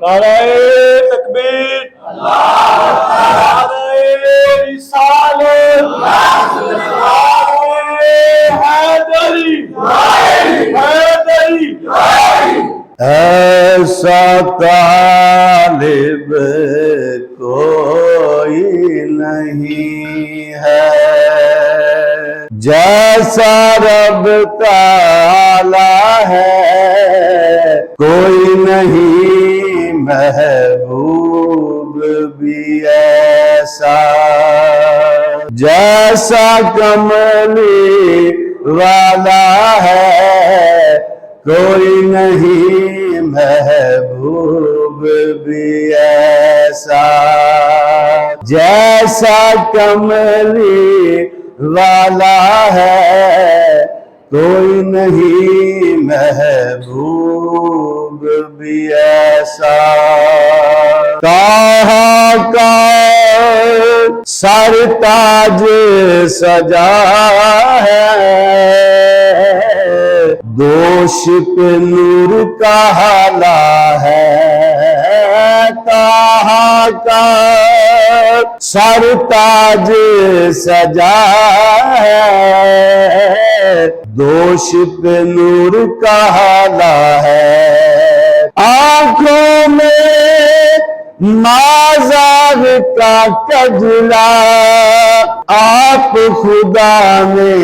نعرہ تکبیر، نعرہ رسالت، حیدری حیدری۔ ایسا طالب کوئی نہیں ہے جیسا رب تعالی ہے، کوئی نہیں محبوب بھی ایسا، جیسا کملی والا ہے، کوئی نہیں محبوب بھی ایسا، جیسا کملی والا ہے، کوئی نہیں محبوب بھی ایسا۔ کہاں کا سر تاج سجا ہے، دوش پہ نور کا حالا ہے، کہاں کا سر تاج سجا ہے، دوش پہ نور کا حالا ہے، آنکھوں میں مازار کا کجلا آپ خدا نے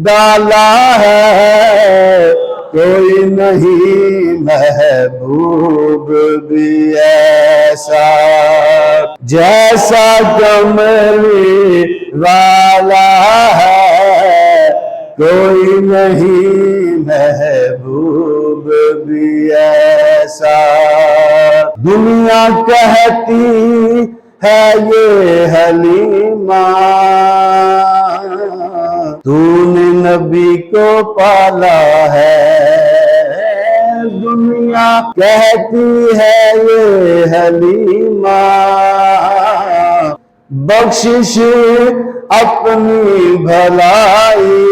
ڈالا ہے، کوئی نہیں محبوب بھی ایسا، جیسا کملی والا ہے، کوئی نہیں محبوب بھی ایسا۔ دنیا کہتی ہے یہ حلیمہ، تو نے نبی کو پالا ہے، دنیا کہتی ہے یہ حلیمہ، بخشش اپنی بھلائی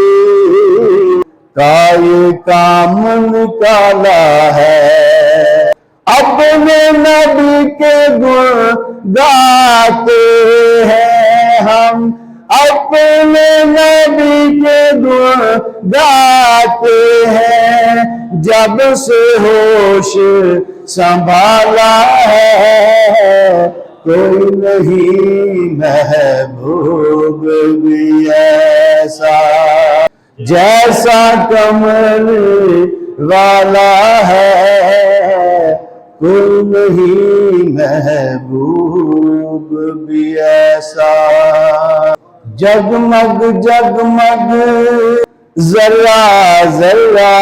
کا یہ کام نکالا ہے، اپنے نبی کے گن گاتے ہیں ہم، اپنے نبی کے گن گاتے ہیں، جب سے ہوش سنبھالا ہے، کوئی نہیں محبوب بھی ایسا، جیسا کملی والا ہے، کوئی نہیں محبوب بھی ایسا۔ جگمگ جگمگ ذرہ ذرہ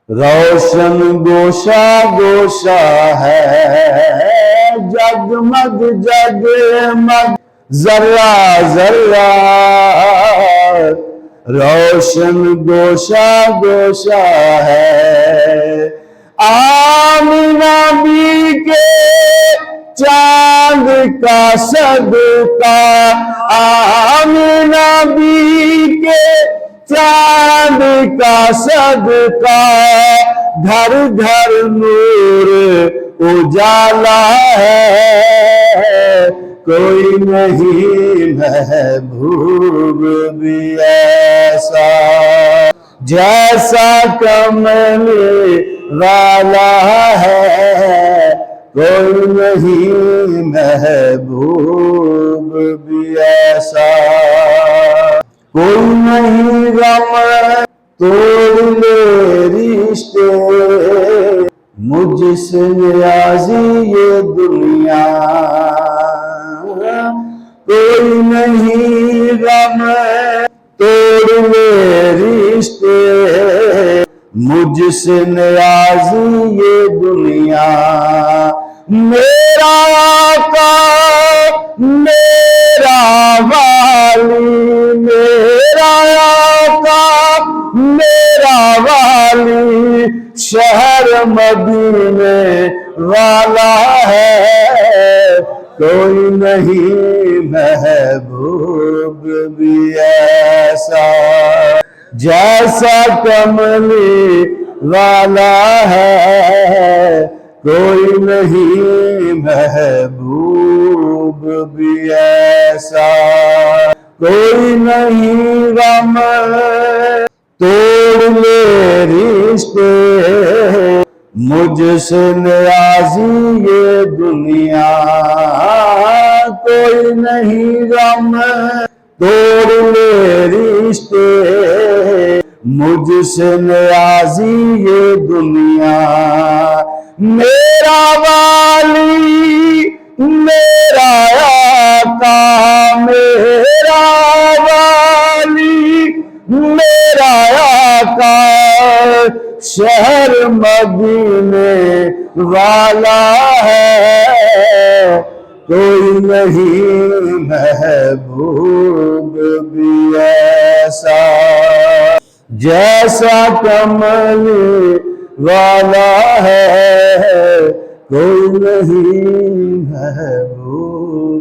روشن گوشہ گوشہ ہے، جگمگ جگمگ ذرہ ذرہ روشن گوشہ گوشہ ہے، آمنہ بی کے چاند کا صدقہ، آمنہ بی کے چاند کا صدقہ، گھر گھر نور اجالا ہے، کوئی نہیں محبوب بھی ایسا، جیسا کملی والا ہے، کوئی نہیں محبوب بھی ایسا، کوئی نہیں غم توڑ لے رشتے، مجھ سے نیازی یہ دنیا، کوئی نہیں غم توڑ لے رشتے، مجھ سے نیازی یہ دنیا، میرا آقا میرا والی، میرا آقا میرا والی، شہر مدینے والا ہے، کوئی نہیں محبوب بھی ایسا، جیسا کملی والا ہے، کوئی نہیں محبوب بھی ایسا، کوئی نہیں غم توڑ لے رشتے، مجھ سے نیازی یہ دنیا، کوئی نہیں غم توڑ لے رشتے، مجھ سے نیازی یہ دنیا، میرا والی میرا آقا، میرا والی میرا آقا، شہر مدینے والا ہے، کوئی نہیں محبوب بھی ایسا، جیسا کمل والا ہے، کوئی نہیں محبوب